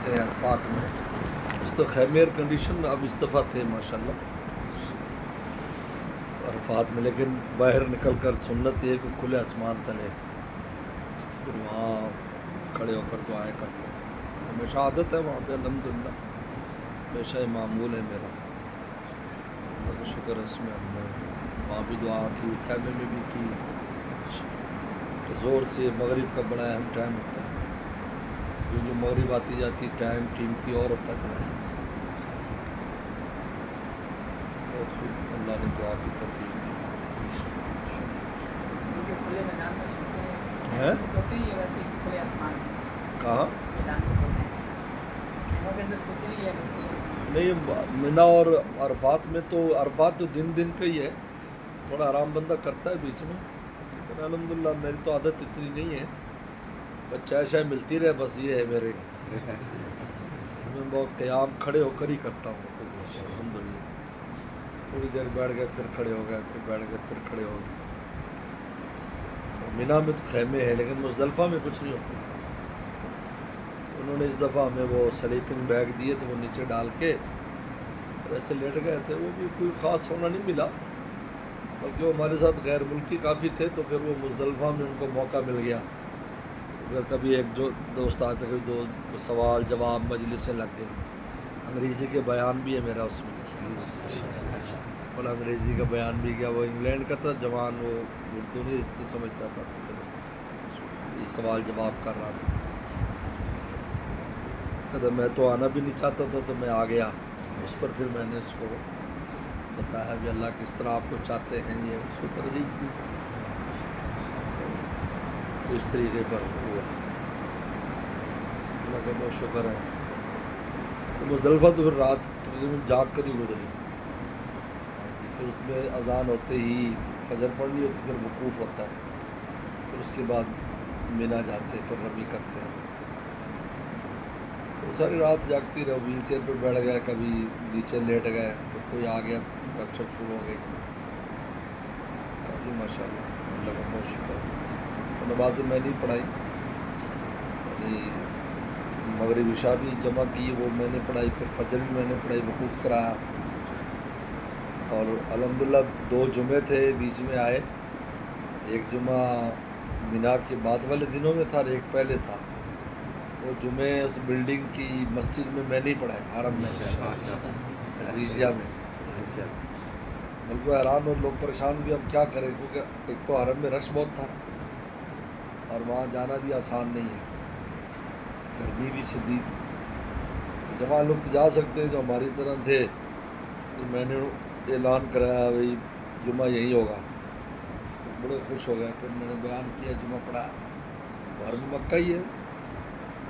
رہتے ہیں عرفات میں. اس تو خیمے ایئر کنڈیشن اب اس دفعہ تھے ماشاءاللہ عرفات میں، لیکن باہر نکل کر سنت یہ ہے کہ کھلے آسمان تلے پھر وہاں کھڑے ہو کر دعائیں کرتے ہیں. ہمیشہ عادت ہے وہاں پہ الحمدللہ، ہمیشہ یہ معمول ہے میرا. اللہ کا شکر ہے اس میں ہم نے وہاں بھی دعا کی، خیمے میں بھی کی. زور سے مغرب کا بڑا اہم ٹائم ہوتا ہے، جو مغرب آتی جاتی ٹائم قیمتی اور ہوتا ہے. بہت خوب اللہ نے دعا کی توفیق دی. کھلے میدان میں سوتے ہیں ہیں سوتے ہی ہے ویسے ہی کھلے آسمان میں کہاں میدان میں سوتے ہیں خیموں کے اندر سوتے ہی ہے کھلے آسمان میں. نہیں، منا اور عرفات میں تو عرفات تو دن کا ہی ہے، تھوڑا آرام بندہ کرتا ہے بیچ میں. لیکن الحمدللہ میری تو عادت اتنی نہیں ہے، بس چائے شائے ملتی رہے بس یہ ہے میرے. میں بہت قیام کھڑے ہو کر ہی کرتا ہوں الحمدللہ. تھوڑی دیر بیٹھ گئے پھر کھڑے ہو گئے، پھر بیٹھ گئے پھر کھڑے ہو گئے. مینا میں تو خیمے ہیں لیکن مزدلفہ میں کچھ نہیں ہوتا. انہوں نے اس دفعہ ہمیں وہ سلیپنگ بیگ دیے تھے، وہ نیچے ڈال کے ایسے لیٹ گئے تھے. وہ بھی کوئی خاص ہونا نہیں ملا، بلکہ وہ ہمارے ساتھ غیر ملکی کافی تھے تو پھر وہ مزدلفہ میں ان کو موقع مل گیا. اگر کبھی ایک جو دوست آتے کبھی دو سوال جواب مجلسیں لگ گئی. انگریزی کے بیان بھی ہے میرا اس میں، اور انگریزی کا بیان بھی کیا. وہ انگلینڈ کا تھا جوان، وہ اردو نہیں سمجھتا تھا تو پھر یہ سوال جواب کر رہا تھا. کہتا میں تو آنا بھی نہیں چاہتا تھا تو میں آ گیا. اس پر پھر میں نے اس کو بتایا بھی اللہ کس طرح آپ کو چاہتے ہیں، یہ اس کو ترغیب دی. تو اس طریقے پر ہوا. اللہ کا بہت شکر ہے. تو مزدلفہ تو پھر رات تقریباً جاگ کر ہی گزری. پھر اس میں اذان ہوتے ہی فجر پڑھنی ہوتی، پھر وقوف ہوتا ہے، پھر اس کے بعد مینا جاتے پھر رمی کرتے ہیں. تو ساری رات جاگتی رہے. ویل چیئر پہ بیٹھ گئے، کبھی نیچے لیٹ گئے، پھر کوئی آ گیا گپ شپ شروع ہو گئی. کافی ماشاء اللہ کا بہت شکر ہے. نمازیں میں نہیں پڑھائی، یعنی مغرب عشاء بھی جمع کی وہ میں نے پڑھائی، پھر فجر بھی میں نے پڑھائی، وقوف کرایا. اور الحمدللہ 2 جمعے تھے بیچ میں آئے. ایک جمعہ مینا کے بعد والے دنوں میں تھا اور ایک پہلے تھا. وہ جمعے اس بلڈنگ کی مسجد میں نہیں پڑھائے، حرم میں عزیزیہ میں. بلکہ حیران اور لوگ پریشان بھی، ہم کیا کریں، کیونکہ ایک تو حرم میں رش بہت تھا اور وہاں جانا بھی آسان نہیں ہے، گرمی بھی شدید. جہاں لوگ تو جا سکتے ہیں جو ہماری طرح تھے. تو میں نے اعلان کرایا بھائی جمعہ یہی ہوگا. بڑے خوش ہو گئے. پھر میں نے بیان کیا، جمعہ پڑھا. حرم مکہ ہی ہے،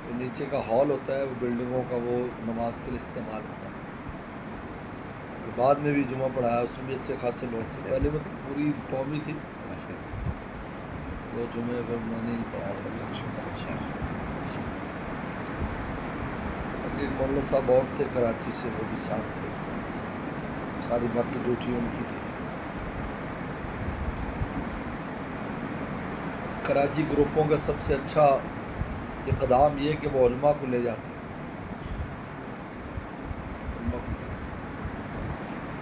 تو نیچے کا ہال ہوتا ہے وہ بلڈنگوں کا، وہ نماز کے لیے استعمال ہوتا ہے. بعد میں بھی جمعہ پڑھایا، اس میں بھی اچھے خاصے لوگ تھے. پہلے میں تو پوری قوم ہی تھی. 2 جمعے پھر میں نے پڑھایا. ایک مولانا صاحب اور تھے کراچی سے، وہ بھی ساتھ تھے. ساری باقی ڈیوٹی ان کی تھی. کراچی گروپوں کا سب سے اچھا اقدام یہ کہ وہ علماء کو لے جاتے ہیں.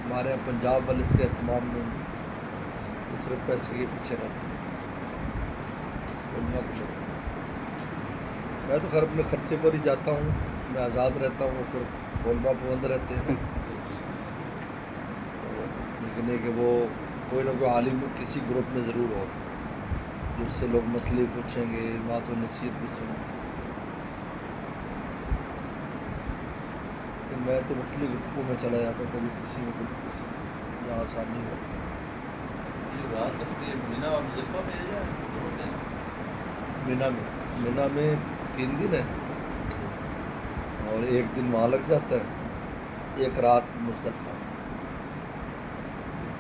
ہمارے یہاں پنجاب والے اس کے اہتمام نہیں، صرف پیسے کے پیچھے رہتے ہیں. علماء کو لے. میں تو خیر اپنے خرچے پر ہی جاتا ہوں، میں آزاد رہتا ہوں. پھر علماء پابند رہتے ہیں. لیکن یہ کہ وہ کوئی نہ کوئی عالم کسی گروپ میں ضرور ہو، جس سے لوگ مسئلے پوچھیں گے، واعظ و نصیحت بھی سنیں گے. میں تو مختلف گروپوں میں چلا جاتا ہوں، کبھی کسی میں کبھی کسی میں، جہاں آسانی ہو. یہ رات اس مینا اور مزدلفہ میں ہے یا دونوں میں؟ مینا میں 3 دن ہے اور 1 دن وہاں لگ جاتا ہے، 1 رات مزدلفہ.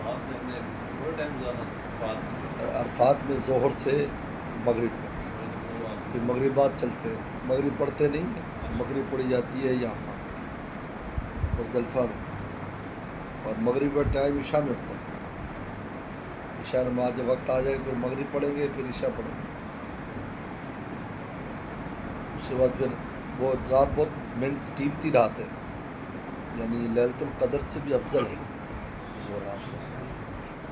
عرفات میں ہم نے تھوڑا ٹائم گزارا. عرفات میں ظہر سے مغرب تک، پھر مغربات چلتے ہیں. مغرب پڑھتے نہیں ہیں، مغرب پڑھی جاتی ہے یہاں مزدلفہ میں، اور مغرب کا ٹائم عشاء میں ہوتا ہے. عشاء نماز جب وقت آ جائے پھر مغرب پڑھیں گے، پھر عشاء پڑھیں گے. اس کے بعد پھر وہ رات بہت من قیمتی رات ہے، یعنی لیلۃ القدر سے بھی افضل ہے وہ رات،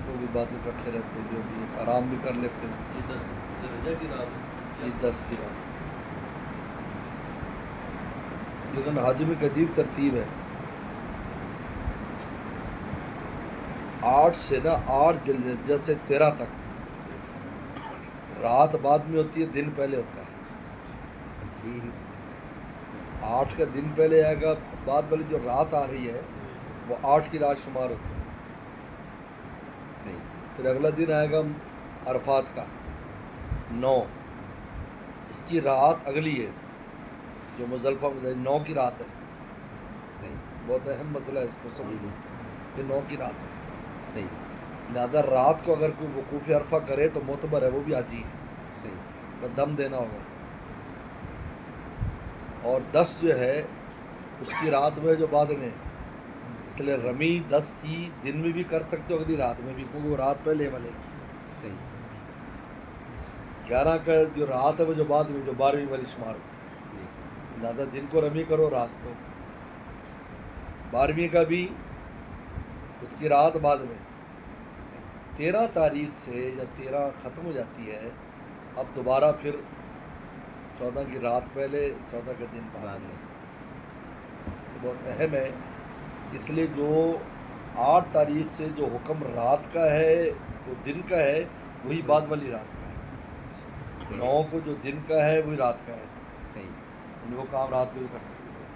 وہ بھی باتیں کرتے رہتے ہیں، جو بھی آرام بھی کر لیتے ہیں۔ یہ 10 ذی الحجہ کی رات ہے، یہ 10 کی رات، لیکن حج میں ایک عجیب ترتیب ہے، 8 سے نا 8 ذی الحجہ سے 13 تک رات بعد میں ہوتی ہے، دن پہلے ہوتا ہے۔ جی 8 کا دن پہلے آئے گا، بعد والی جو رات آ رہی ہے وہ 8 کی رات شمار ہوتی ہے۔ صحیح پھر اگلا دن آئے گا عرفات کا 9، اس کی رات اگلی ہے جو مزدلفہ میں 9 کی رات ہے، صحیح بہت اہم مسئلہ ہے، اس کو سمجھو کہ 9 کی رات ہے، صحیح لہٰذا رات کو اگر کوئی وقوف عرفہ کرے تو معتبر ہے، وہ بھی حاجی ہے، صحیح تو دم دینا ہوگا۔ اور 10 جو ہے اس کی رات وہ ہے جو بعد میں، اس لیے رمی 10 کی دن میں بھی کر سکتے ہو، اگلی رات میں بھی، کیونکہ وہ رات پہلے والے کی۔ صحیح 11 کا جو رات ہے وہ جو بعد میں، جو 12ویں والی شمار ہوتی جی ہے، زیادہ دن کو رمی کرو، رات کو 12ویں کا بھی اس کی رات بعد میں۔ 13 تاریخ سے جب 13 ختم ہو جاتی ہے، اب دوبارہ پھر 14 کی رات پہلے، 14 کا دن بعد میں، بہت اہم ہے۔ اس لیے جو 8 تاریخ سے جو حکم رات کا ہے وہ دن کا ہے، وہی بعد والی رات کا ہے۔ 9 کو جو دن کا ہے وہی رات کا ہے، صحیح یعنی وہ کام رات کو بھی کر سکتے ہیں،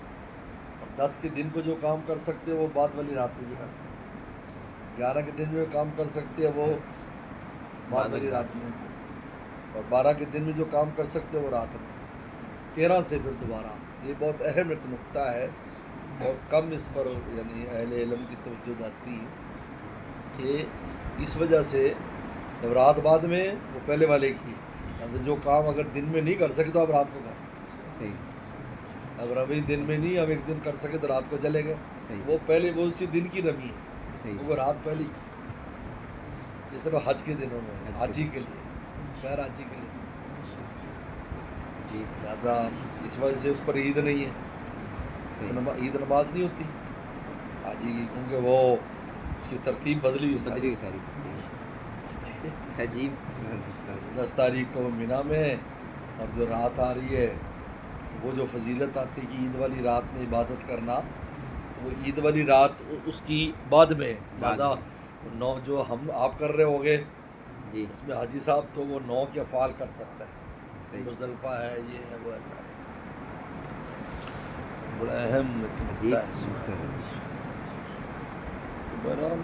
اور 10 کے دن کو جو کام کر سکتے ہیں وہ بعد والی رات میں بھی کر سکتے ہیں۔ 11 کے دن میں کام کر سکتے ہیں وہ بعد والی رات میں، اور 12 کے دن میں جو کام کر سکتے ہیں وہ رات میں۔ 13 سے پھر دوبارہ، یہ بہت اہم ایک نقطہ ہے، بہت کم اس پر یعنی اہل علم کی توجہ جاتی ہے، کہ اس وجہ سے جب رات بعد میں وہ پہلے والے کی، جو کام اگر دن میں نہیں کر سکے تو آپ رات کو کریں، صحیح اگر ابھی دن میں نہیں ہم ایک دن کر سکے تو رات کو چلے گئے، صحیح وہ پہلے وہ اسی دن کی نمی ہے، صحیح وہ رات پہلی کی، جس طرح حج کے دنوں میں حاجی کے لیے، غیر حاجی کے لیے، جی لہٰذا اس وجہ سے اس پر عید نہیں ہے، صحیح عید نماز نہیں ہوتی حاجی کی، کیونکہ وہ اس کی ترتیب بدلی ہوئی بدلی ہوئی ساری عجیب 10 تاریخ کو مینا میں، اور جو رات آ رہی ہے وہ جو فضیلت آتی ہے کہ عید والی رات میں عبادت کرنا، تو وہ عید والی رات اس کی بعد میں، لہٰذا 9 جو ہم آپ کر رہے ہو گے جی اس میں حاجی صاحب تو وہ 9 کے افعال کر سکتا ہے، صحیح مزدلفہ ہے، یہ ہے وہ ایسا ہے، بڑا اہم جی نقطہ ہے۔ تو بہرحال